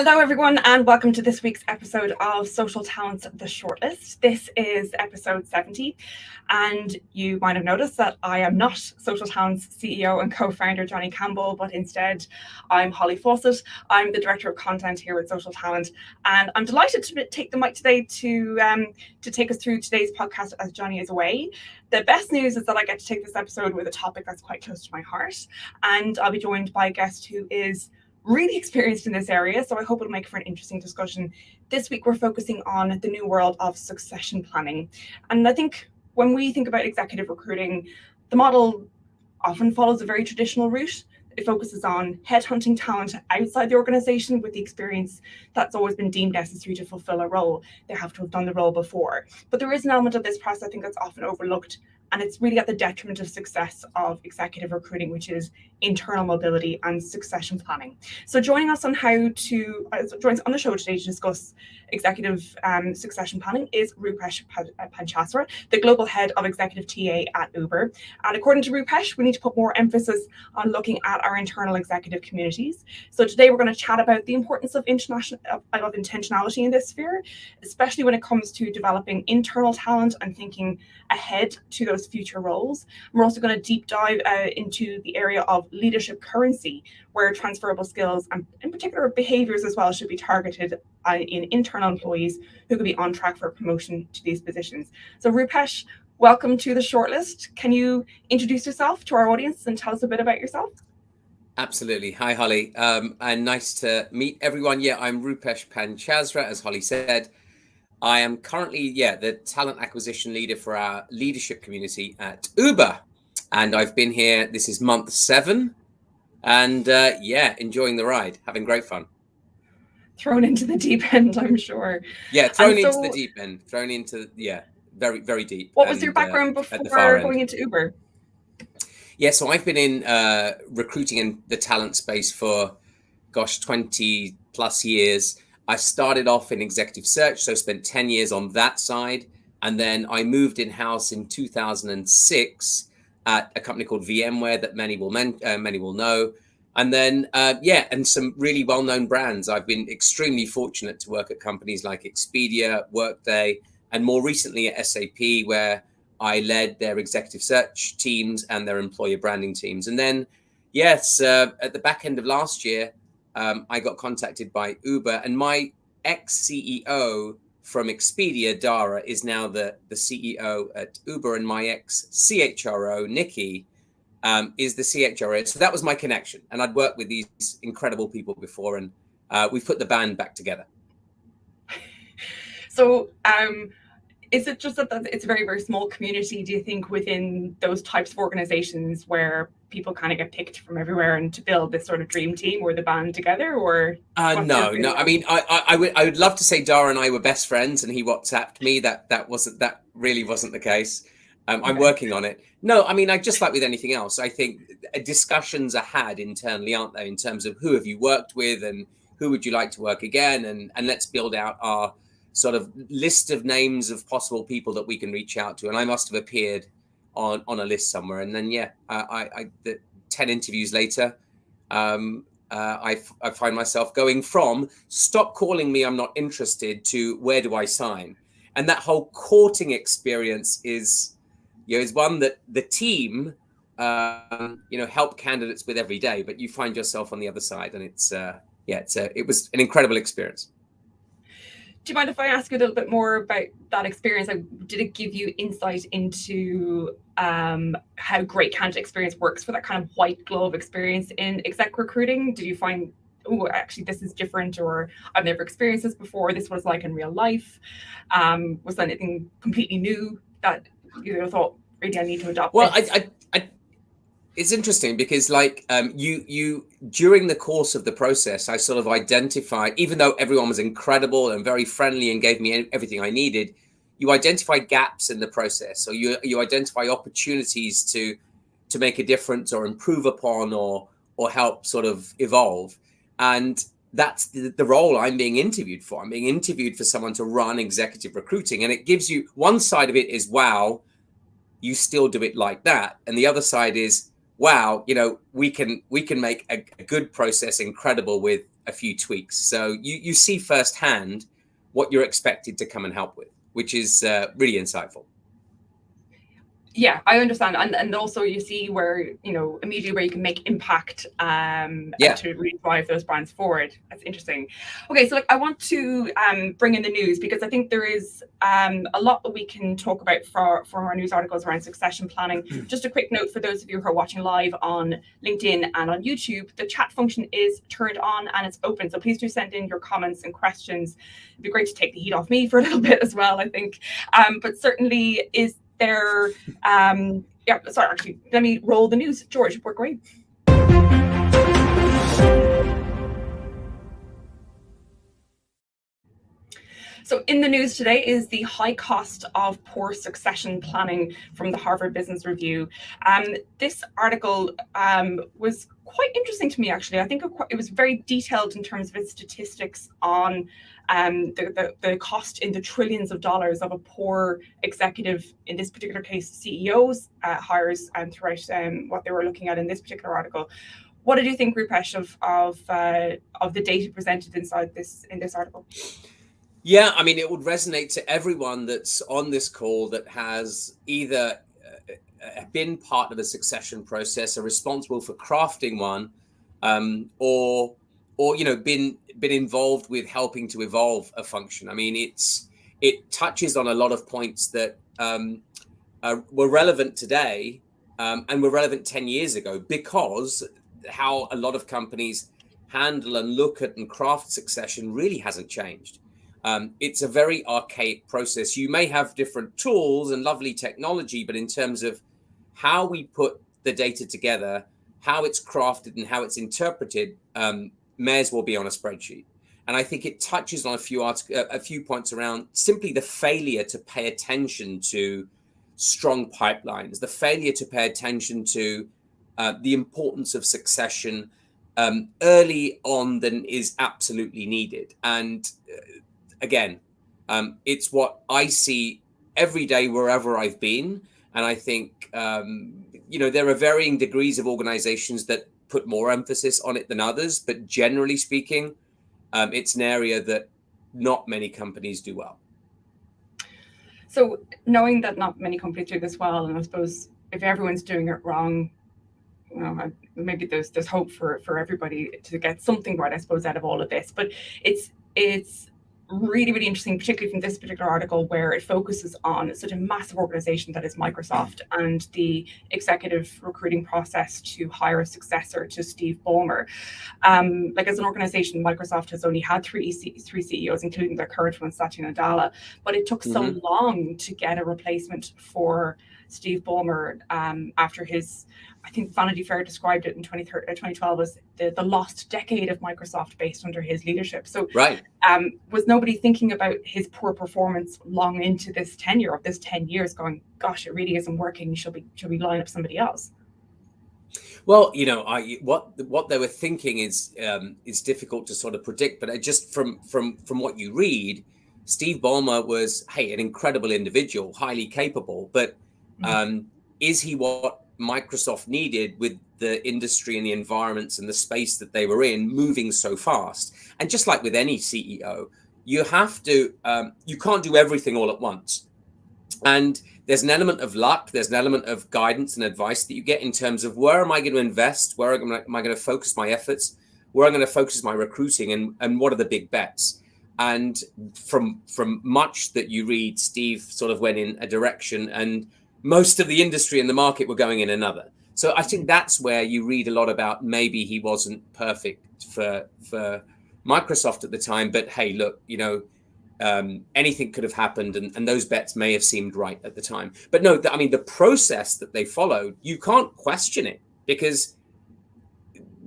Hello, everyone, and welcome to this week's episode of Social Talents, The Shortlist. This is episode 70, and you might have noticed that I am not Social Talents CEO and co-founder Johnny Campbell, but instead I'm Holly Fawcett. I'm the Director of Content here at Social Talent, and I'm delighted to take the mic today to take us through today's podcast as Johnny is away. The best news is that I get to take this episode with a topic that's quite close to my heart, and I'll be joined by a guest who is really experienced in this area, so I hope it'll make for an interesting discussion. This week we're focusing on the new world of succession planning, and I think when we think about executive recruiting, the model often follows a very traditional route. It focuses on headhunting talent outside the organization with the experience that's always been deemed necessary to fulfill a role. They have to have done the role before. But there is an element of this process I think that's often overlooked, and it's really at the detriment of success of executive recruiting, which is internal mobility and succession planning. So joining us on the show today to discuss executive succession planning is Roopesh Panchasra, the global head of executive TA at Uber. And according to Roopesh, we need to put more emphasis on looking at our internal executive communities. So today we're going to chat about the importance of intentionality in this sphere, especially when it comes to developing internal talent and thinking ahead to those future roles. We're also going to deep dive into the area of leadership currency, where transferable skills and in particular behaviors as well should be targeted in internal employees who could be on track for promotion to these positions. So Roopesh, welcome to the shortlist. Can you introduce yourself to our audience and tell us a bit about yourself? Absolutely. Hi, Holly. And nice to meet everyone. Yeah, I'm Roopesh Panchasra, as Holly said. I am currently, the talent acquisition leader for our leadership community at Uber. And I've been here, this is month 7. And enjoying the ride, having great fun. Thrown into the deep end, I'm sure. Yeah, thrown into the deep end. Thrown into, very, very deep. What was your background before going into Uber? Yeah, so I've been in recruiting in the talent space for, 20 plus years. I started off in executive search, so spent 10 years on that side. And then I moved in-house in 2006 at a company called VMware that many will know. And then, and some really well-known brands. I've been extremely fortunate to work at companies like Expedia, Workday, and more recently at SAP, where I led their executive search teams and their employer branding teams. And then, at the back end of last year, I got contacted by Uber, and my ex-CEO from Expedia, Dara, is now the CEO at Uber, and my ex-CHRO, Nikki, is the CHRO. So that was my connection. And I'd worked with these incredible people before, and we've put the band back together. So is it just that it's a very, very small community, do you think, within those types of organizations where people kind of get picked from everywhere and to build this sort of dream team or the band together? Or no. I mean, I would love to say Dara and I were best friends and he WhatsApped me. That really wasn't the case. Okay. I'm working on it. No, I mean, just like with anything else, I think discussions are had internally, aren't they, in terms of who have you worked with and who would you like to work again, and let's build out our sort of list of names of possible people that we can reach out to. And I must have appeared on a list somewhere. And then, the 10 interviews later, I find myself going from stop calling me, I'm not interested, to where do I sign? And that whole courting experience is one that the team, help candidates with every day, but you find yourself on the other side. And it was an incredible experience. Do you mind if I ask you a little bit more about that experience? Like, did it give you insight into how great candidate experience works for that kind of white glove experience in exec recruiting? Did you find, actually this is different, or I've never experienced this before, this was like in real life? Was there anything completely new that you thought, really, I need to adopt? Well, it's interesting because you during the course of the process, I sort of identified, even though everyone was incredible and very friendly and gave me everything I needed, you identify gaps in the process. So you identify opportunities to make a difference or improve upon or help sort of evolve. And that's the role I'm being interviewed for. I'm being interviewed for someone to run executive recruiting. And it gives you, one side of it is, wow, you still do it like that. And the other side is, wow, we can make a good process incredible with a few tweaks. So you see firsthand what you're expected to come and help with, which is really insightful. Yeah, I understand. And also you see where, immediately where you can make impact and to really drive those brands forward. That's interesting. Okay, so I want to bring in the news, because I think there is a lot that we can talk about for our news articles around succession planning. Just a quick note for those of you who are watching live on LinkedIn and on YouTube, the chat function is turned on and it's open. So please do send in your comments and questions. It'd be great to take the heat off me for a little bit as well, I think. But certainly there, actually, let me roll the news. George, work away. So in the news today is the high cost of poor succession planning from the Harvard Business Review. This article was quite interesting to me, actually. I think it was very detailed in terms of its statistics on the cost in the trillions of dollars of a poor executive, in this particular case, CEOs hires, and throughout what they were looking at in this particular article. What did you think, Roopesh, of the data presented in this article? Yeah, I mean, it would resonate to everyone that's on this call that has either been part of a succession process, or responsible for crafting one, or been involved with helping to evolve a function. I mean, it touches on a lot of points that were relevant today and were relevant 10 years ago, because how a lot of companies handle and look at and craft succession really hasn't changed. It's a very archaic process. You may have different tools and lovely technology, but in terms of how we put the data together, how it's crafted and how it's interpreted, may as well be on a spreadsheet. And I think it touches on a few points around simply the failure to pay attention to strong pipelines, the failure to pay attention to the importance of succession early on than is absolutely needed. And again, it's what I see every day wherever I've been. And I think, there are varying degrees of organizations that put more emphasis on it than others. But generally speaking, it's an area that not many companies do well. So knowing that not many companies do this well, and I suppose if everyone's doing it wrong, maybe there's hope for everybody to get something right, I suppose, out of all of this. But it's really, really interesting, particularly from this particular article, where it focuses on such a massive organization that is Microsoft and the executive recruiting process to hire a successor to Steve Ballmer. As an organization, Microsoft has only had three CEOs, including their current one, Satya Nadella, but it took so long to get a replacement for Steve Ballmer after his, I think Vanity Fair described it in 2012 as the lost decade of Microsoft based under his leadership. So was nobody thinking about his poor performance long into this tenure of this 10 years going, gosh, it really isn't working. Should we line up somebody else? Well, what they were thinking is difficult to sort of predict, but just from what you read, Steve Ballmer was, an incredible individual, highly capable, but is he what Microsoft needed with the industry and the environments and the space that they were in moving so fast? And just like with any CEO, you have to, you can't do everything all at once. And there's an element of luck, there's an element of guidance and advice that you get in terms of where am I going to invest, where am I going to focus my efforts, where I'm going to focus my recruiting, and what are the big bets. And from much that you read, Steve sort of went in a direction and most of the industry and the market were going in another. So I think that's where you read a lot about maybe he wasn't perfect for Microsoft at the time, but hey, look, anything could have happened, and those bets may have seemed right at the time. But no, the process that they followed, you can't question it, because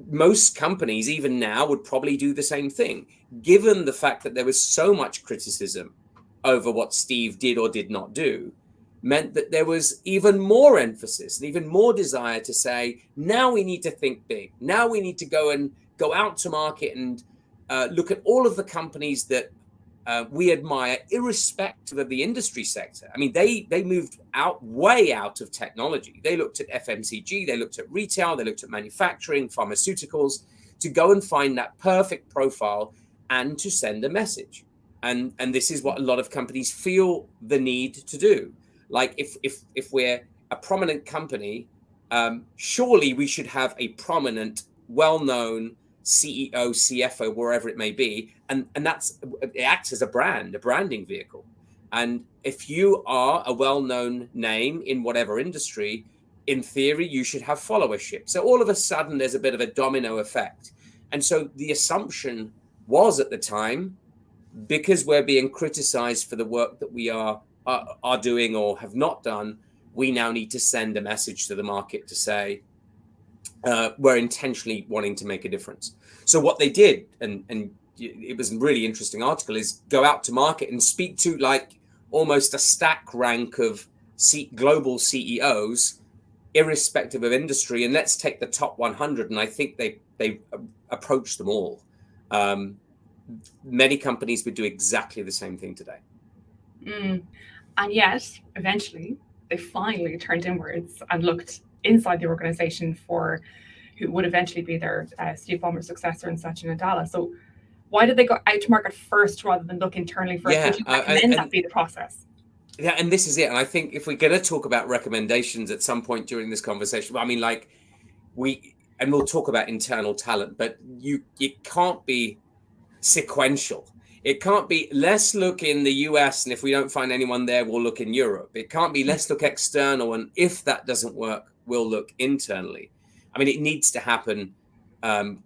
most companies, even now, would probably do the same thing, given the fact that there was so much criticism over what Steve did or did not do. Meant that there was even more emphasis and even more desire to say, now we need to think big. Now we need to go out to market and look at all of the companies that we admire, irrespective of the industry sector. I mean, they moved way out of technology. They looked at FMCG, they looked at retail, they looked at manufacturing, pharmaceuticals, to go and find that perfect profile and to send a message. And this is what a lot of companies feel the need to do. Like if we're a prominent company, surely we should have a prominent, well-known CEO, CFO, wherever it may be, and it acts as a branding vehicle. And if you are a well-known name in whatever industry, in theory, you should have followership. So all of a sudden, there's a bit of a domino effect. And so the assumption was at the time, because we're being criticized for the work that we are doing or have not done, we now need to send a message to the market to say we're intentionally wanting to make a difference. So what they did, and it was a really interesting article, is go out to market and speak to like almost a stack rank of global CEOs, irrespective of industry, and let's take the top 100. And I think they approached them all. Many companies would do exactly the same thing today. And yet, eventually, they finally turned inwards and looked inside the organization for who would eventually be their Steve Ballmer's successor in Satya Nadella. So why did they go out to market first rather than look internally first? Yeah, would you recommend that be the process? Yeah, and this is it. And I think if we're going to talk about recommendations at some point during this conversation, I mean, like we'll talk about internal talent, but it can't be sequential. It can't be, let's look in the US, and if we don't find anyone there, we'll look in Europe. It can't be, let's look external, and if that doesn't work, we'll look internally. I mean, it needs to happen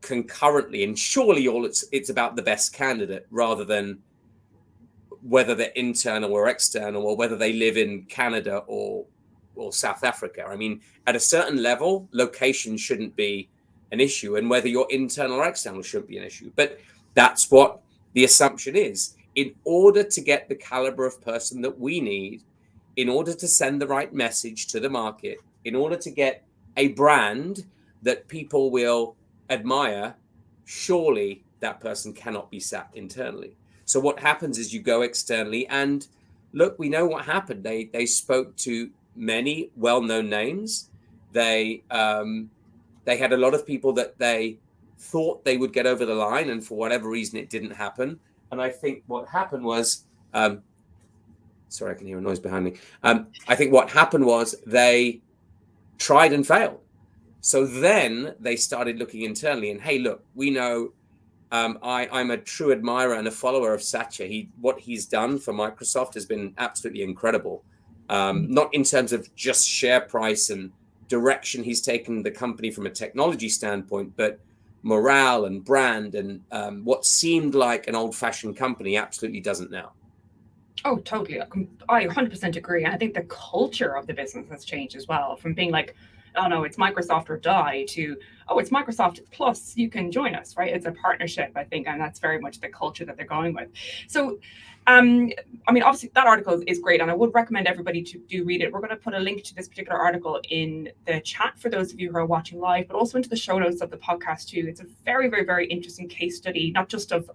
concurrently, and surely it's about the best candidate rather than whether they're internal or external, or whether they live in Canada or South Africa. I mean, at a certain level, location shouldn't be an issue, and whether you're internal or external shouldn't be an issue. But that's what the assumption is. In order to get the caliber of person that we need, in order to send the right message to the market, in order to get a brand that people will admire, surely that person cannot be sat internally. So what happens is you go externally, and look, we know what happened. They spoke to many well-known names. They had a lot of people that they thought they would get over the line, and for whatever reason it didn't happen. And I think what happened was sorry, I can hear a noise behind me. I think what happened was they tried and failed. So then they started looking internally, and hey, look, we know I'm a true admirer and a follower of Satya. What he's done for Microsoft has been absolutely incredible. Not in terms of just share price and direction he's taken the company from a technology standpoint, but morale and brand, and what seemed like an old-fashioned company absolutely doesn't now. Oh, totally. I 100% agree. And I think the culture of the business has changed as well, from being like, oh no, it's Microsoft or die, to, oh, it's Microsoft plus you can join us, right? It's a partnership, I think, and that's very much the culture that they're going with. So, I mean, obviously that article is great, and I would recommend everybody to do read it. We're going to put a link to this particular article in the chat for those of you who are watching live, but also into the show notes of the podcast too. It's a very, very, very interesting case study, not just of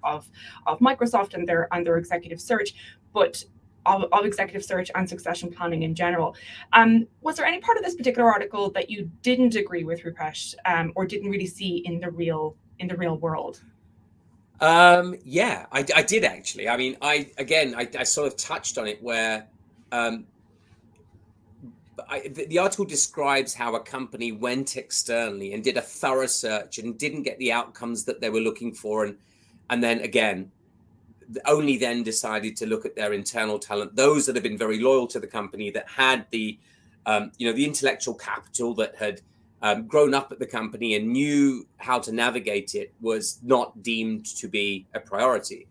Microsoft and their executive search, but of executive search and succession planning in general. Was there any part of this particular article that you didn't agree with, Roopesh, or didn't really see in the real world? Yeah, I did actually. I mean, I sort of touched on it where the article describes how a company went externally and did a thorough search and didn't get the outcomes that they were looking for, and then again, only then decided to look at their internal talent, those that have been very loyal to the company, that had the the intellectual capital, that had grown up at the company and knew how to navigate it, was not deemed to be a priority.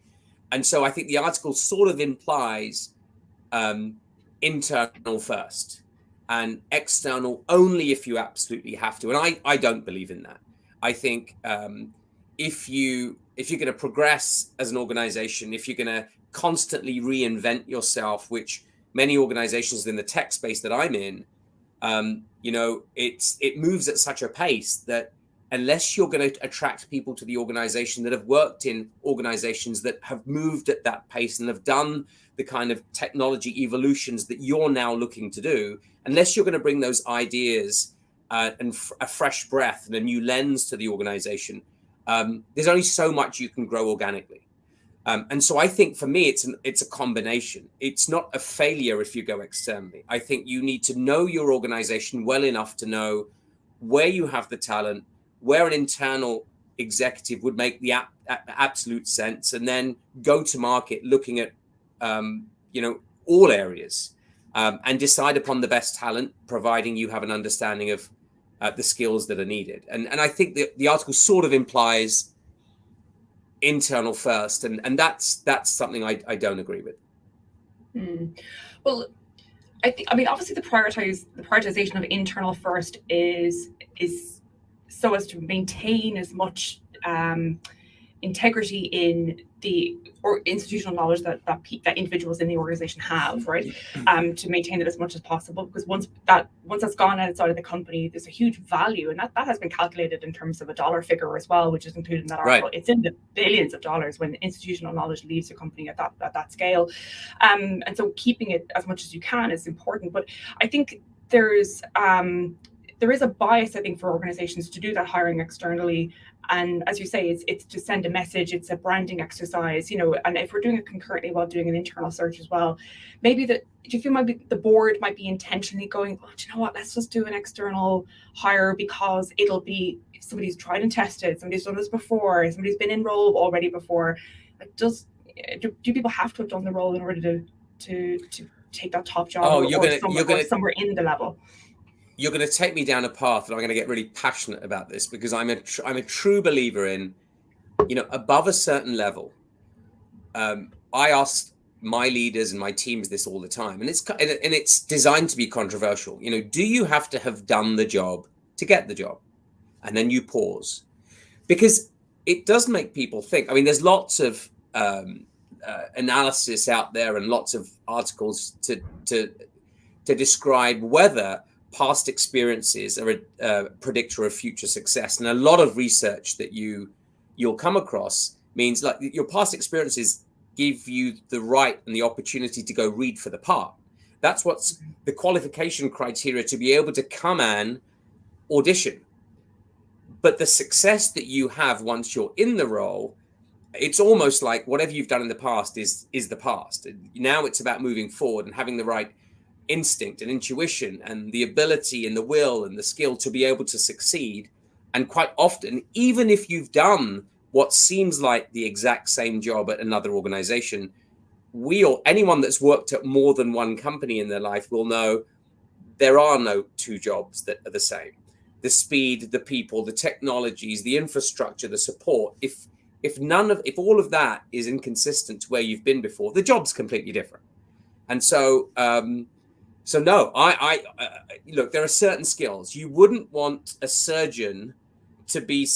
And so I think the article sort of implies internal first and external only if you absolutely have to. And I don't believe in that. I think if you're going to progress as an organization, if you're going to constantly reinvent yourself, which many organizations in the tech space that I'm in, it moves at such a pace that unless you're going to attract people to the organization that have worked in organizations that have moved at that pace and have done the kind of technology evolutions that you're now looking to do, unless you're going to bring those ideas and a fresh breath and a new lens to the organization, there's only so much you can grow organically. And so I think for me, it's a combination. It's not a failure if you go externally. I think you need to know your organization well enough to know where you have the talent, where an internal executive would make the absolute sense, and then go to market looking at all areas, and decide upon the best talent, providing you have an understanding of the skills that are needed. And I think the article sort of implies internal first, and that's something I don't agree with. Well, I mean, obviously the prioritization of internal first is so as to maintain as much integrity in the institutional knowledge that individuals in the organization have, right? To maintain it as much as possible, because once that's gone outside of the company, there's a huge value, and that has been calculated in terms of a dollar figure as well, which is included in that article. Right. It's in the billions of dollars when institutional knowledge leaves the company at that scale, and so keeping it as much as you can is important. But I think there is a bias, I think, for organizations to do that hiring externally. And as you say, it's to send a message, it's a branding exercise, and if we're doing it concurrently while doing an internal search as well, maybe do you feel the board might be intentionally going, oh, do you know what, let's just do an external hire because it'll be somebody's tried and tested, somebody's done this before, somebody's been in role already before. Like, do people have to have done the role in order to take that top job, or somewhere in the level? You're going to take me down a path, and I'm going to get really passionate about this, because I'm a true believer in, above a certain level. I ask my leaders and my teams this all the time, and it's designed to be controversial. Do you have to have done the job to get the job? And then you pause, because it does make people think. I mean, there's lots of analysis out there and lots of articles to describe whether past experiences are a predictor of future success. And a lot of research that you'll come across means, like, your past experiences give you the right and the opportunity to go read for the part. That's what's the qualification criteria to be able to come and audition. But the success that you have once you're in the role, it's almost like whatever you've done in the past is the past. Now it's about moving forward and having the right instinct and intuition and the ability and the will and the skill to be able to succeed. And quite often, even if you've done what seems like the exact same job at another organization, anyone that's worked at more than one company in their life will know there are no two jobs that are the same. The speed, the people, the technologies, the infrastructure, the support, if all of that is inconsistent to where you've been before, the job's completely different. And so no, I look, there are certain skills. You wouldn't want a surgeon to be,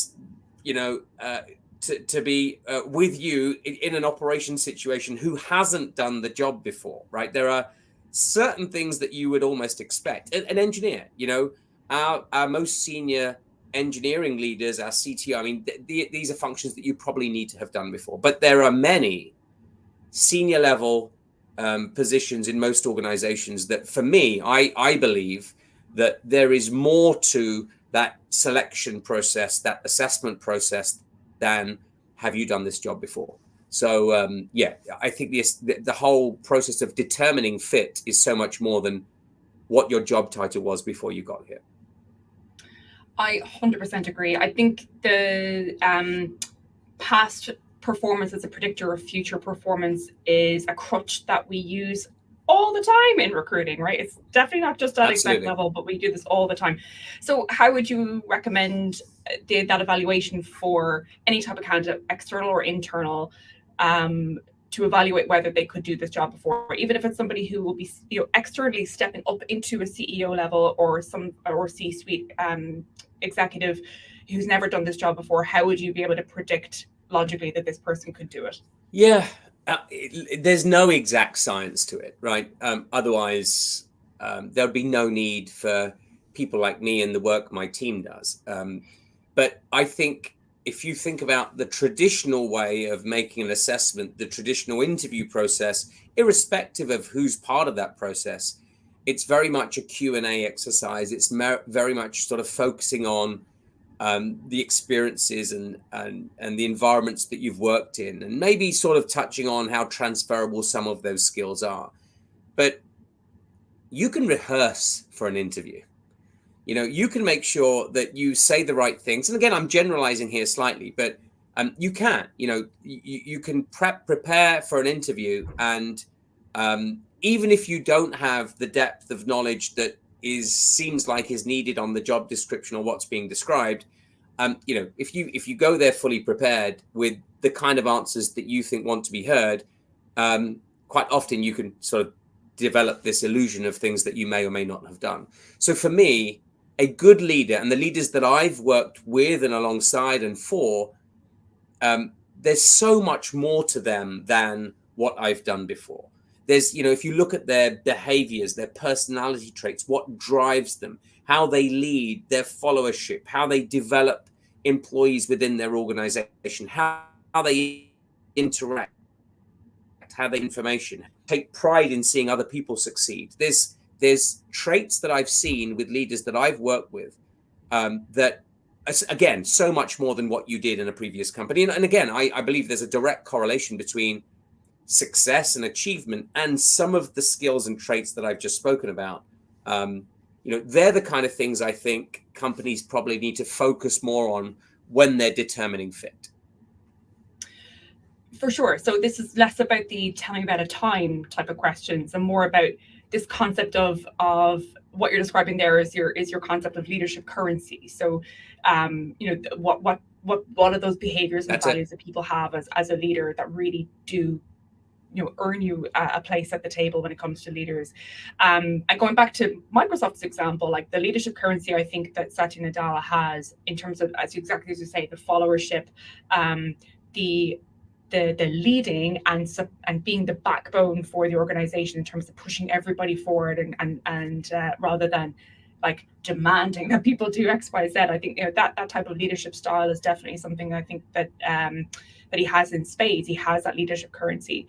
to be with you in an operation situation who hasn't done the job before, right? There are certain things that you would almost expect. An engineer, our most senior engineering leaders, our CTO, I mean, these are functions that you probably need to have done before. But there are many senior level positions in most organizations that, for me, I believe that there is more to that selection process, that assessment process, than have you done this job before. So I think the whole process of determining fit is so much more than what your job title was before you got here. I 100% agree. I think the past performance as a predictor of future performance is a crutch that we use all the time in recruiting, right? It's definitely not just at exec level, but we do this all the time. So how would you recommend that evaluation for any type of candidate, external or internal, to evaluate whether they could do this job before, even if it's somebody who will be, externally stepping up into a CEO level or C-suite executive who's never done this job before? How would you be able to predict logically that this person could do it? Yeah, there's no exact science to it, right? Otherwise, there'd be no need for people like me and the work my team does. But I think if you think about the traditional way of making an assessment, the traditional interview process, irrespective of who's part of that process, it's very much a Q&A exercise. It's very much sort of focusing on the experiences and the environments that you've worked in, and maybe sort of touching on how transferable some of those skills are. But you can rehearse for an interview. You can make sure that you say the right things. And again, I'm generalizing here slightly, but you can, you can prepare for an interview. And even if you don't have the depth of knowledge that seems like is needed on the job description or what's being described, if you go there fully prepared with the kind of answers that you think want to be heard, quite often you can sort of develop this illusion of things that you may or may not have done. So for me, a good leader, and the leaders that I've worked with and alongside and for, there's so much more to them than what I've done before. There's, if you look at their behaviors, their personality traits, what drives them, how they lead, their followership, how they develop employees within their organization, how they interact, how they information, take pride in seeing other people succeed. There's traits that I've seen with leaders that I've worked with that, again, so much more than what you did in a previous company. And again, I believe there's a direct correlation between success and achievement and some of the skills and traits that I've just spoken about. They're the kind of things I think companies probably need to focus more on when they're determining fit. For sure. So this is less about the tell me about a time type of questions and more about this concept of what you're describing there is your concept of leadership currency. So, what are those behaviors and values that people have as a leader that really do, earn you a place at the table when it comes to leaders. And going back to Microsoft's example, like the leadership currency, I think that Satya Nadella has in terms of, exactly as you say, the followership, the leading and being the backbone for the organization in terms of pushing everybody forward and rather than like demanding that people do X, Y, Z. I think that type of leadership style is definitely something I think that he has in spades. He has that leadership currency.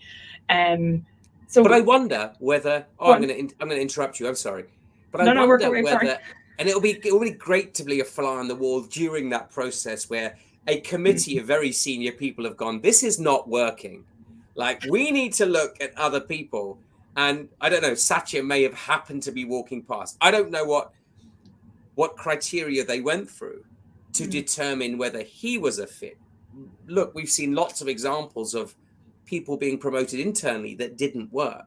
But I wonder whether I'm going to interrupt you. I'm sorry, but I wonder whether, and it'll be great to be a fly on the wall during that process where a committee of very senior people have gone, this is not working. Like, we need to look at other people. And I don't know, Satya may have happened to be walking past. I don't know what criteria they went through to determine whether he was a fit. Look, we've seen lots of examples of people being promoted internally that didn't work.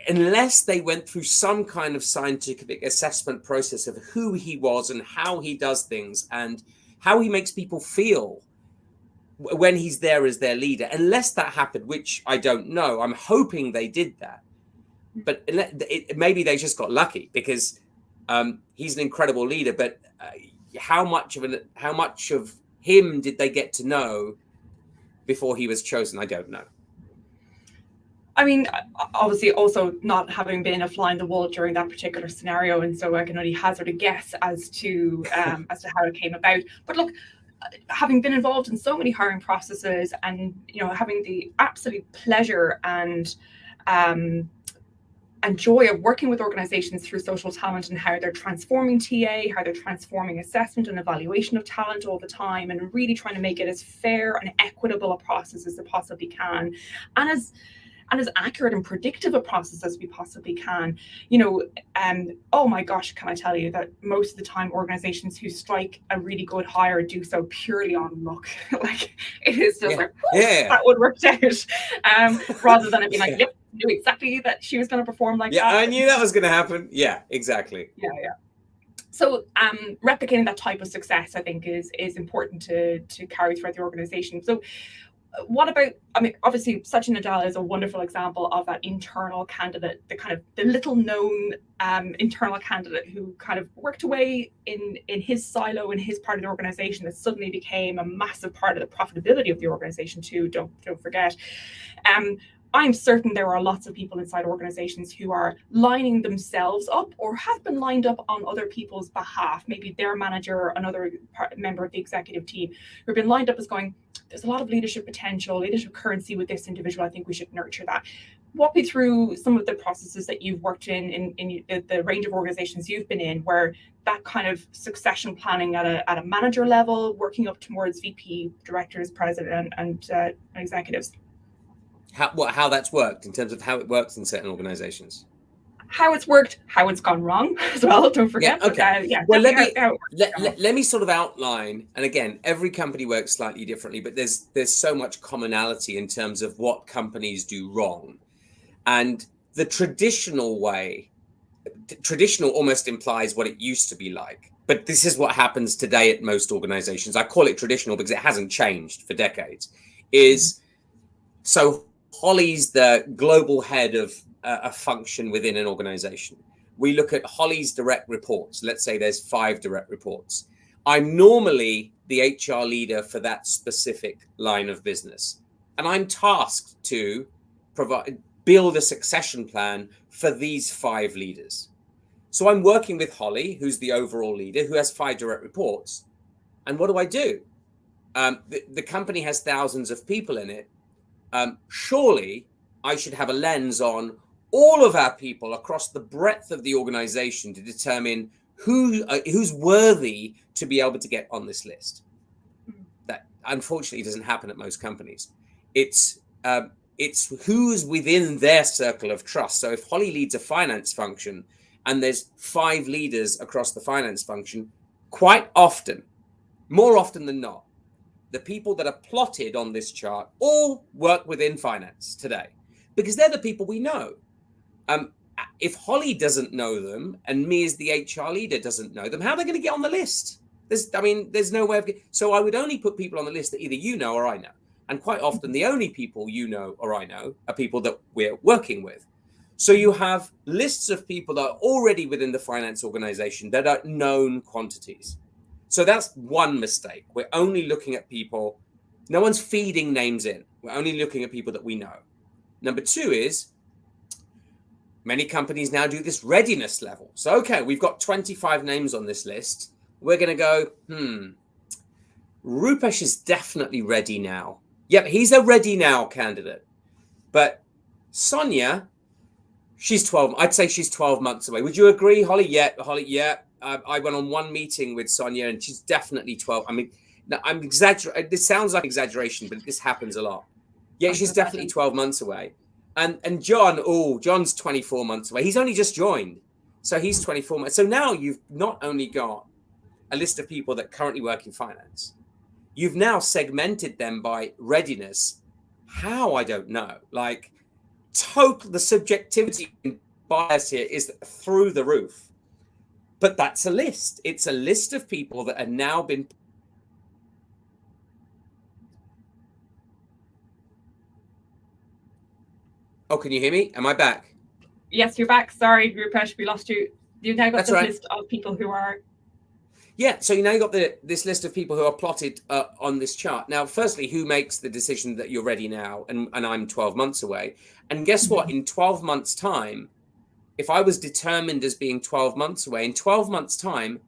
Unless they went through some kind of scientific assessment process of who he was and how he does things and how he makes people feel when he's there as their leader. Unless that happened, which I don't know, I'm hoping they did that. But maybe they just got lucky because he's an incredible leader. But how much of him did they get to know before he was chosen? I don't know. I mean, obviously, also not having been a fly on the wall during that particular scenario, and so I can only hazard a guess as to how it came about. But look, having been involved in so many hiring processes, and having the absolute pleasure and joy of working with organizations through social talent and how they're transforming TA, how they're transforming assessment and evaluation of talent all the time, and really trying to make it as fair and equitable a process as they possibly can, and as accurate and predictive a process as we possibly can. Oh my gosh, can I tell you that most of the time organizations who strike a really good hire do so purely on luck. Like, it is just that one worked out, rather than it being like, yep, knew exactly that she was going to perform like that. Yeah, I knew that was going to happen. Yeah, exactly. Yeah. So replicating that type of success, I think, is important to carry throughout the organization. So what about, obviously Satya Nadella is a wonderful example of that internal candidate, the little known internal candidate who kind of worked away in his silo, in his part of the organization, that suddenly became a massive part of the profitability of the organization too, don't forget. I'm certain there are lots of people inside organizations who are lining themselves up or have been lined up on other people's behalf, maybe their manager, another member of the executive team, who have been lined up as going, there's a lot of leadership potential, leadership currency with this individual, I think we should nurture that. walk me through some of the processes that you've worked in the range of organizations you've been in, where that kind of succession planning at a manager level, working up towards VP, directors, president, and executives. How that's worked in terms of how it works in certain organizations. How it's worked, how it's gone wrong as well. Don't forget. Yeah. Okay. But, well, let me sort of outline. And again, every company works slightly differently, but there's so much commonality in terms of what companies do wrong. And the traditional way, traditional almost implies what it used to be like. But this is what happens today at most organizations. I call it traditional because it hasn't changed for decades. So Holly's the global head of a function within an organization. We look at Holly's direct reports. Let's say there's 5 direct reports. I'm normally the HR leader for that specific line of business. And I'm tasked to build a succession plan for these 5 leaders. So I'm working with Holly, who's the overall leader, who has 5 direct reports. And what do? The company has thousands of people in it. Surely I should have a lens on all of our people across the breadth of the organization to determine who's worthy to be able to get on this list. That unfortunately doesn't happen at most companies. It's who's within their circle of trust. So if Holly leads a finance function and there's 5 leaders across the finance function, quite often, more often than not, the people that are plotted on this chart all work within finance today because they're the people we know. If Holly doesn't know them and me as the HR leader doesn't know them, how are they going to get on the list? There's no way of so I would only put people on the list that either you know or I know. And quite often the only people you know or I know are people that we're working with. So you have lists of people that are already within the finance organization that are known quantities. So that's one mistake. We're only looking at people. No one's feeding names in. We're only looking at people that we know. Number 2 is many companies now do this readiness level. So, okay, we've got 25 names on this list. We're going to go, Roopesh is definitely ready now. Yep, he's a ready now candidate. But Sonia, I'd say she's 12 months away. Would you agree, Holly? Yeah, Holly, yeah. I went on one meeting with Sonia and she's definitely 12. I mean, I'm exaggerating. This sounds like exaggeration, but this happens a lot. Yeah, she's definitely 12 months away. And John's 24 months away. He's only just joined. So he's 24 months. So now you've not only got a list of people that currently work in finance, you've now segmented them by readiness. How? I don't know. Like the subjectivity and bias here is through the roof. But that's a list. It's a list of people that have now been. Oh, can you hear me? Am I back? Yes, you're back. Sorry, Roopesh, we lost you. You've now got this list of people who are. Yeah, so you now got this list of people who are plotted on this chart. Now, firstly, who makes the decision that you're ready now and I'm 12 months away? And guess what? In 12 months' time, if I was determined as being 12 months away, in 12 months' time,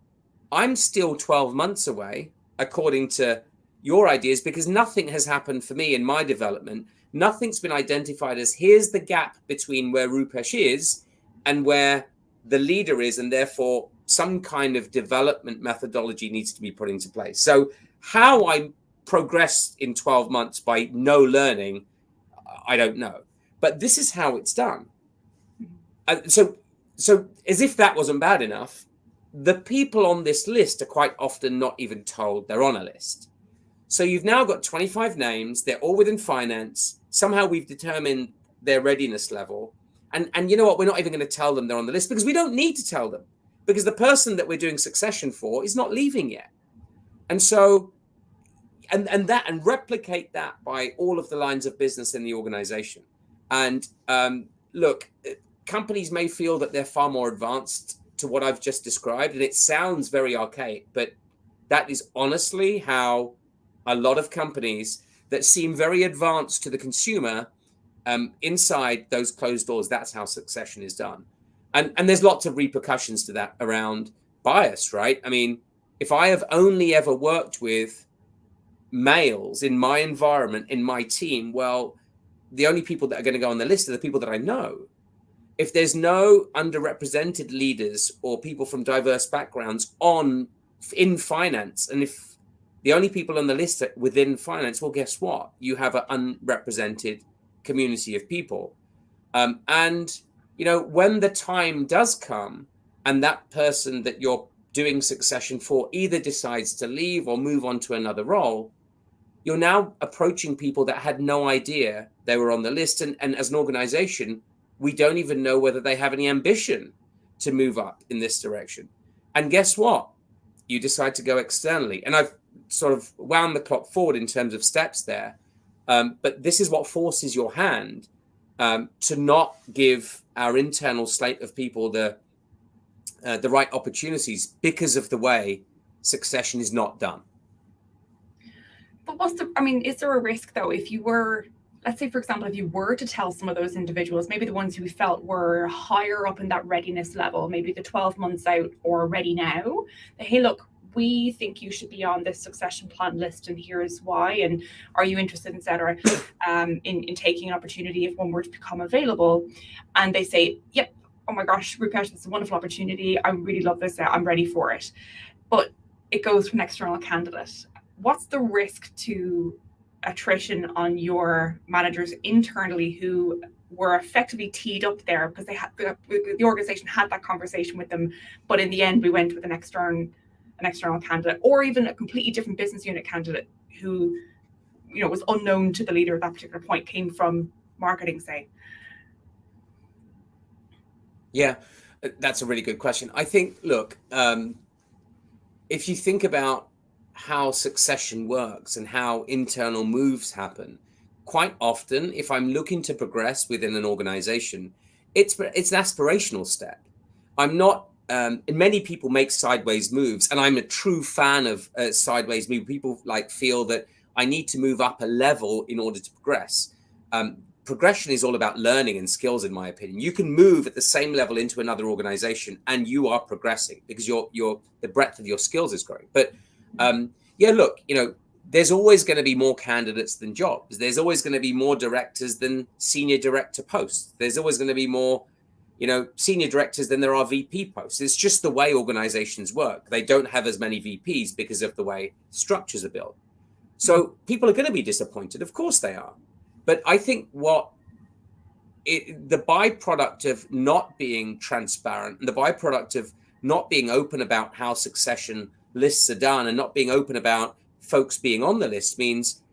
I'm still 12 months away, according to your ideas, because nothing has happened for me in my development. Nothing's been identified as here's the gap between where Roopesh is and where the leader is, and therefore some kind of development methodology needs to be put into place. So how I progressed in 12 months by no learning, I don't know. But this is how it's done. So as if that wasn't bad enough, the people on this list are quite often not even told they're on a list. So you've now got 25 names. They're all within finance. Somehow we've determined their readiness level. And you know what? We're not even going to tell them they're on the list because we don't need to tell them, because the person that we're doing succession for is not leaving yet. And so, and replicate that by all of the lines of business in the organization. And look, companies may feel that they're far more advanced to what I've just described, and it sounds very archaic, but that is honestly how a lot of companies that seem very advanced to the consumer, inside those closed doors, that's how succession is done. And there's lots of repercussions to that around bias, right? I mean, if I have only ever worked with males in my environment, in my team, well, the only people that are going to go on the list are the people that I know. If there's no underrepresented leaders or people from diverse backgrounds in finance, and if the only people on the list are within finance, well, guess what? You have an unrepresented community of people. And, when the time does come and that person that you're doing succession for either decides to leave or move on to another role, you're now approaching people that had no idea they were on the list. And as an organization, we don't even know whether they have any ambition to move up in this direction. And guess what? You decide to go externally. And I've sort of wound the clock forward in terms of steps there. But this is what forces your hand to not give our internal slate of people the right opportunities because of the way succession is not done. But is there a risk though, if you were, let's say, for example, if you were to tell some of those individuals, maybe the ones who we felt were higher up in that readiness level, maybe the 12 months out or ready now, that, hey, look, we think you should be on this succession plan list and here's why, and are you interested, etc., in taking an opportunity if one were to become available, and they say, yep, oh my gosh, Roopesh, it's a wonderful opportunity, I really love this, I'm ready for it, but it goes from an external candidate. What's the risk to attrition on your managers internally who were effectively teed up there because they had the organization had that conversation with them, but in the end we went with an external candidate, or even a completely different business unit candidate who, was unknown to the leader at that particular point, came from marketing, say? Yeah, that's a really good question. I think, look, if you think about how succession works and how internal moves happen, quite often, if I'm looking to progress within an organization, it's an aspirational step. I'm not, and many people make sideways moves, and I'm a true fan of sideways move. People feel that I need to move up a level in order to progress. Progression is all about learning and skills, in my opinion. You can move at the same level into another organization and you are progressing because the breadth of your skills is growing. But look, there's always going to be more candidates than jobs. There's always going to be more directors than senior director posts. There's always going to be more, senior directors than there are VP posts. It's just the way organizations work. They don't have as many VPs because of the way structures are built. So people are going to be disappointed. Of course they are. But I think the byproduct of not being transparent and the byproduct of not being open about how succession lists are done and not being open about folks being on the list means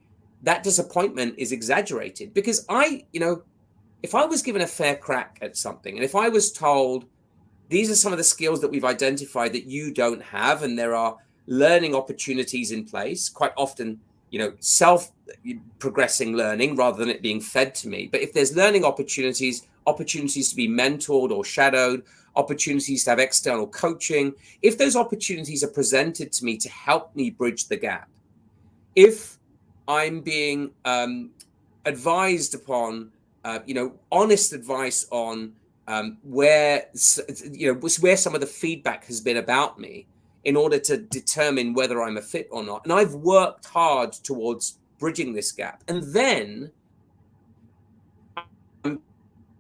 that disappointment is exaggerated. Because if I was given a fair crack at something, and if I was told these are some of the skills that we've identified that you don't have, and there are learning opportunities in place, quite often, self-progressing learning rather than it being fed to me. But if there's learning opportunities to be mentored or shadowed, opportunities to have external coaching, if those opportunities are presented to me to help me bridge the gap, if I'm being advised upon, honest advice on where some of the feedback has been about me in order to determine whether I'm a fit or not. And I've worked hard towards bridging this gap. And then I'm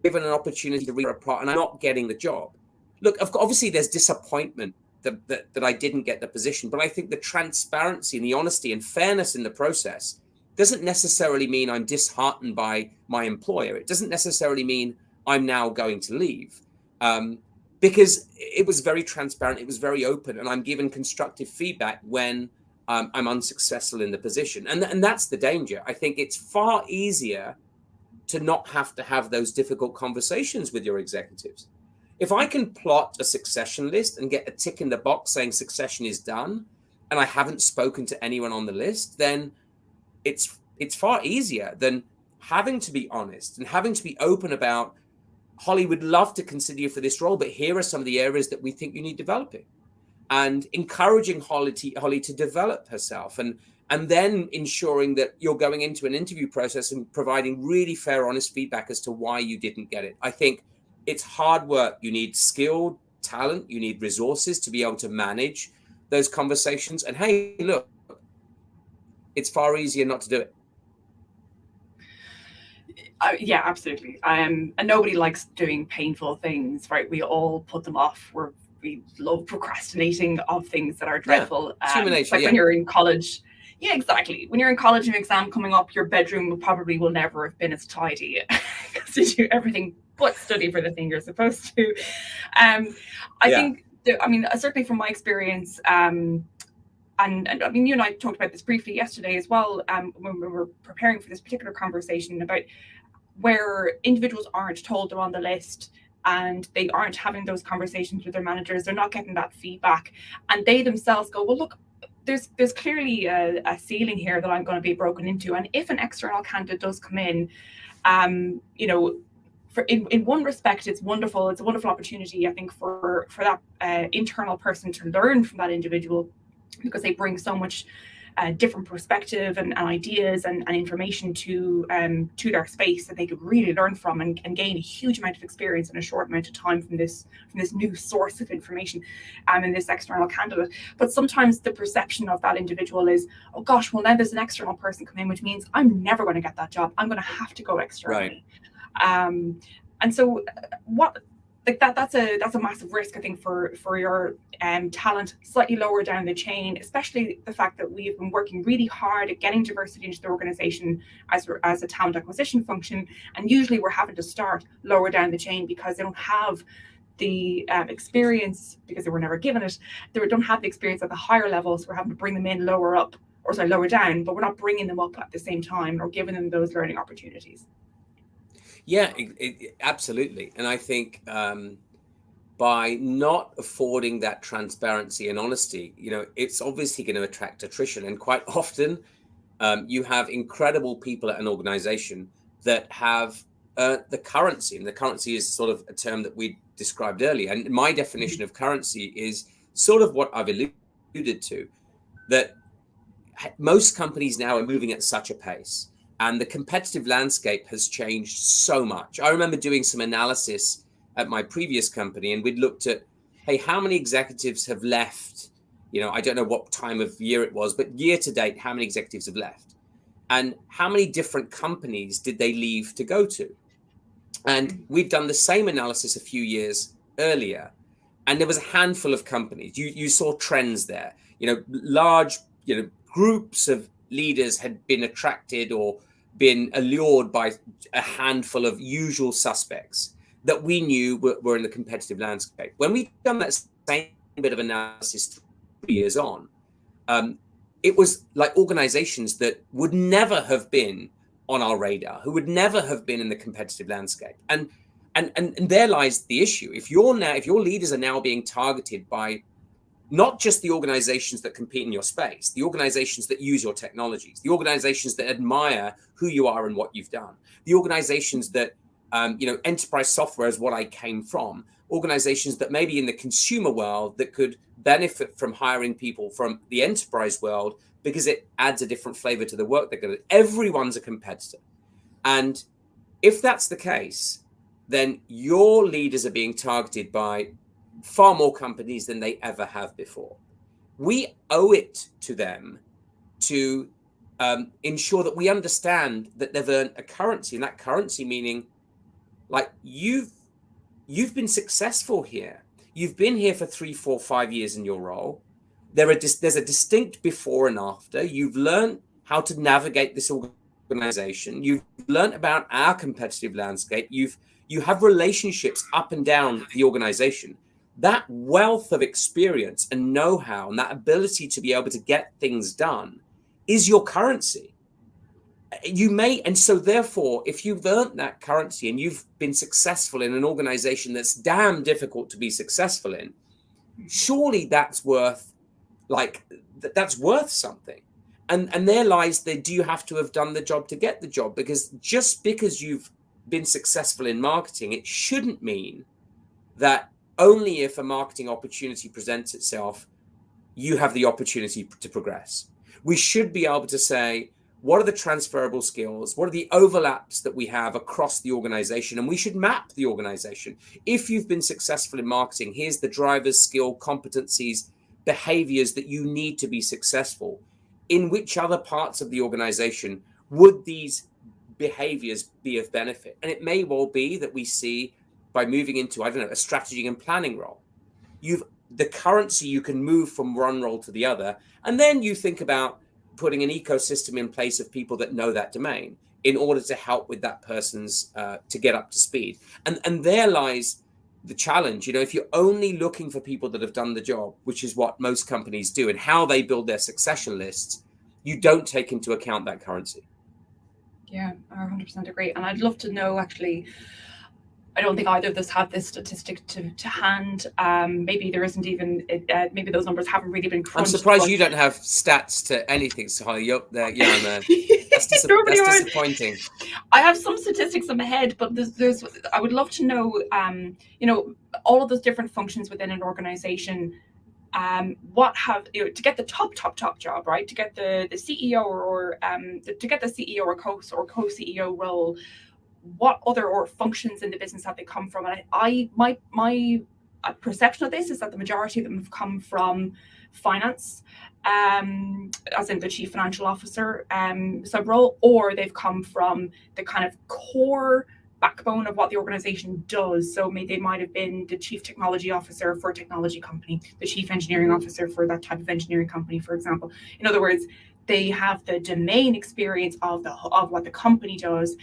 given an opportunity to read a part and I'm not getting the job. Look, obviously there's disappointment that I didn't get the position, but I think the transparency and the honesty and fairness in the process doesn't necessarily mean I'm disheartened by my employer. It doesn't necessarily mean I'm now going to leave. Because it was very transparent, it was very open, and I'm given constructive feedback when I'm unsuccessful in the position. And that's the danger. I think it's far easier to not have to have those difficult conversations with your executives. If I can plot a succession list and get a tick in the box saying succession is done, and I haven't spoken to anyone on the list, then it's far easier than having to be honest and having to be open about, Holly would love to consider you for this role, but here are some of the areas that we think you need developing, and encouraging Holly to develop herself, and then ensuring that you're going into an interview process and providing really fair, honest feedback as to why you didn't get it. I think it's hard work. You need skilled talent. You need resources to be able to manage those conversations. And hey, look, it's far easier not to do it. Yeah, absolutely. And nobody likes doing painful things, right? We all put them off. We love procrastinating of things that are Yeah, dreadful. it's human It's nature. like when you're in college. Yeah, exactly. When you're in college and an exam coming up, your bedroom probably will never have been as tidy because you do everything but study for the thing you're supposed to. I Yeah. think, certainly from my experience, and I mean, you and I talked about this briefly yesterday as well, when we were preparing for this particular conversation about where individuals aren't told they're on the list and they aren't having those conversations with their managers, they're not getting that feedback, and they themselves go, well, look, there's clearly a ceiling here that I'm going to be broken into. And if an external candidate does come in, you know, in one respect, it's wonderful. It's a wonderful opportunity, I think, for that internal person to learn from that individual, because they bring so much different perspective and ideas and information to their space that they could really learn from, and gain a huge amount of experience in a short amount of time from this new source of information, in this external candidate. But sometimes the perception of that individual is, oh gosh, well, now there's an external person coming in, which means I'm never going to get that job. I'm going to have to go externally. Right. And so what, like that's a massive risk, I think, for your talent slightly lower down the chain, especially the fact that we've been working really hard at getting diversity into the organization as a talent acquisition function, and usually we're having to start lower down the chain because they don't have the experience, because they were never given it. They don't have the experience at the higher levels. So we're having to bring them in lower down, but we're not bringing them up at the same time or giving them those learning opportunities. Yeah, absolutely. And I think by not affording that transparency and honesty, it's obviously going to attract attrition. And quite often, you have incredible people at an organization that have the currency. And the currency is sort of a term that we described earlier. And my definition of currency is sort of what I've alluded to, that most companies now are moving at such a pace. And the competitive landscape has changed so much. I remember doing some analysis at my previous company, and we'd looked at, hey, how many executives have left? I don't know what time of year it was, but year to date, how many executives have left? And how many different companies did they leave to go to? And we'd done the same analysis a few years earlier, and there was a handful of companies. You saw trends there. Large, groups of leaders had been attracted or been allured by a handful of usual suspects that we knew were in the competitive landscape. When we've done that same bit of analysis 3 years on, it was like organizations that would never have been on our radar, who would never have been in the competitive landscape. And there lies the issue. If your leaders are now being targeted by not just the organizations that compete in your space, the organizations that use your technologies, the organizations that admire who you are and what you've done, the organizations that, enterprise software is what I came from, organizations that maybe in the consumer world that could benefit from hiring people from the enterprise world because it adds a different flavor to the work they're going to do. Everyone's a competitor. And if that's the case, then your leaders are being targeted by far more companies than they ever have before. We owe it to them to ensure that we understand that they've earned a currency, and that currency meaning, like, you've been successful here. You've been here for 3, 4, 5 years in your role. There's a distinct before and after. You've learned how to navigate this organization. You've learned about our competitive landscape. You have relationships up and down the organization. That wealth of experience and know-how and that ability to be able to get things done is your currency. And so therefore, if you've earned that currency and you've been successful in an organization that's damn difficult to be successful in, surely that's worth something. And there lies do you have to have done the job to get the job? Because just because you've been successful in marketing, it shouldn't mean that only if a marketing opportunity presents itself, you have the opportunity to progress. We should be able to say, what are the transferable skills? What are the overlaps that we have across the organization? And we should map the organization. If you've been successful in marketing, here's the drivers, skill, competencies, behaviors that you need to be successful. In which other parts of the organization would these behaviors be of benefit? And it may well be that we see by moving into, I don't know, a strategy and planning role, the currency, you can move from one role to the other. And then you think about putting an ecosystem in place of people that know that domain in order to help with that person's to get up to speed. And there lies the challenge. If you're only looking for people that have done the job, which is what most companies do, and how they build their succession lists, you don't take into account that currency. Yeah, I 100% agree. And I'd love to know, actually, I don't think either of us have this statistic to hand. Maybe there isn't even, maybe those numbers haven't really been crunched. I'm surprised you don't have stats to anything, Sahali. You're there, that's disappointing. I have some statistics in my head, but I would love to know, all of those different functions within an organization. To get the top job, right? To get the CEO or to get the CEO or co-CEO role, what other functions in the business have they come from? And my perception of this is that the majority of them have come from finance, as in the chief financial officer sub role, or they've come from the kind of core backbone of what the organization does. So they might have been the chief technology officer for a technology company, the chief engineering officer for that type of engineering company, for example. In other words, they have the domain experience of what the company does,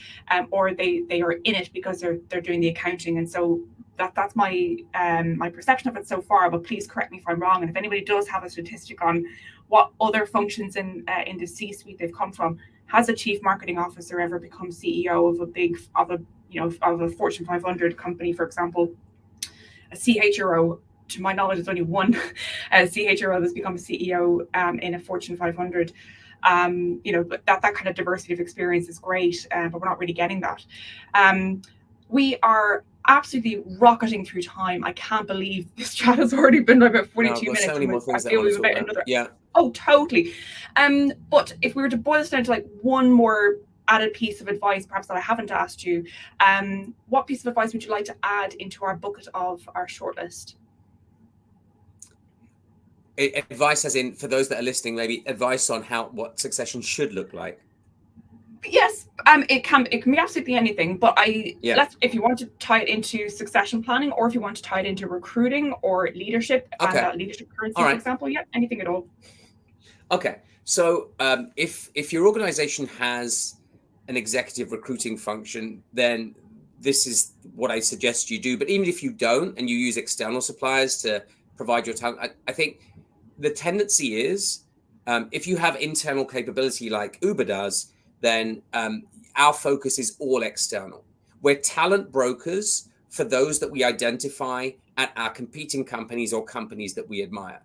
or they are in it because they're doing the accounting. And so that's my my perception of it so far. But please correct me if I'm wrong. And if anybody does have a statistic on what other functions in the C-suite they've come from, has a chief marketing officer ever become CEO of a Fortune 500 company, for example? A CHRO, to my knowledge, there's only one CHRO that's become a CEO in a Fortune 500. But that kind of diversity of experience is great, but we're not really getting that. We are absolutely rocketing through time. I can't believe this chat has already been about 42 minutes. So many more things I want to talk about. Yeah. Oh, totally. But if we were to boil this down to like one more added piece of advice, perhaps that I haven't asked you, what piece of advice would you like to add into our bucket of our shortlist? Advice, as in, for those that are listening, maybe advice on what succession should look like. Yes, it can be absolutely anything. But if you want to tie it into succession planning, or if you want to tie it into recruiting or leadership, leadership currency, for example, anything at all. Okay, so if your organization has an executive recruiting function, then this is what I suggest you do. But even if you don't, and you use external suppliers to provide your talent, I think the tendency is, if you have internal capability like Uber does, then our focus is all external. We're talent brokers for those that we identify at our competing companies or companies that we admire.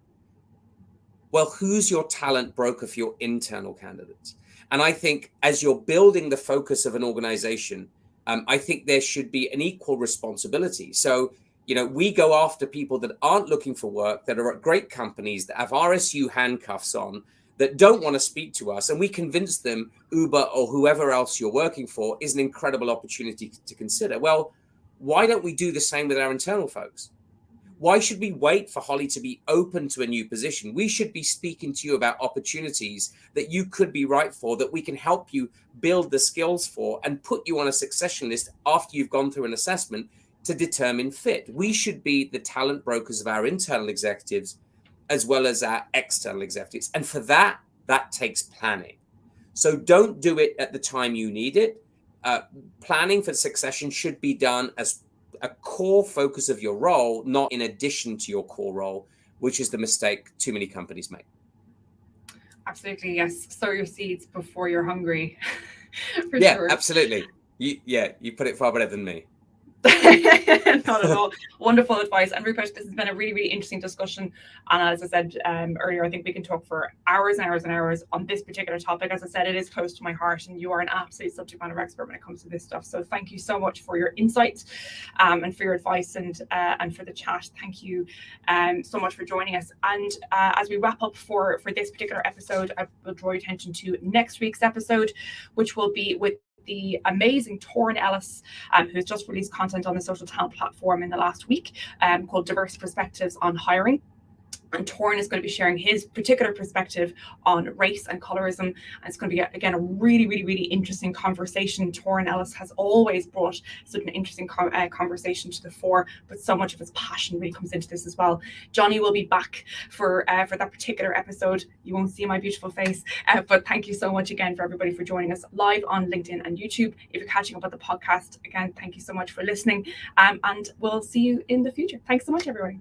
Well, who's your talent broker for your internal candidates? And I think as you're building the focus of an organization, I think there should be an equal responsibility. So, we go after people that aren't looking for work, that are at great companies, that have RSU handcuffs on, that don't want to speak to us. And we convince them Uber or whoever else you're working for is an incredible opportunity to consider. Well, why don't we do the same with our internal folks? Why should we wait for Holly to be open to a new position? We should be speaking to you about opportunities that you could be right for, that we can help you build the skills for, and put you on a succession list after you've gone through an assessment to determine fit. We should be the talent brokers of our internal executives as well as our external executives. And for that takes planning. So don't do it at the time you need it. Planning for succession should be done as a core focus of your role, not in addition to your core role, which is the mistake too many companies make. Absolutely, yes. Sow your seeds before you're hungry. Sure. Absolutely. You put it far better than me. Not at all. Wonderful advice. And Roopesh, this has been a really, really interesting discussion. And as I said earlier, I think we can talk for hours and hours and hours on this particular topic. As I said, it is close to my heart, and you are an absolute subject matter expert when it comes to this stuff. So thank you so much for your insights and for your advice and for the chat. Thank you so much for joining us. And as we wrap up for this particular episode, I will draw your attention to next week's episode, which will be with the amazing Torrin Ellis, who's just released content on the social talent platform in the last week called Diverse Perspectives on Hiring. And Torrin is going to be sharing his particular perspective on race and colorism. And it's going to be, again, a really, really, really interesting conversation. Torrin Ellis has always brought such an interesting conversation to the fore, but so much of his passion really comes into this as well. Johnny will be back for that particular episode. You won't see my beautiful face, but thank you so much again for everybody for joining us live on LinkedIn and YouTube. If you're catching up on the podcast, again, thank you so much for listening, and we'll see you in the future. Thanks so much, everybody.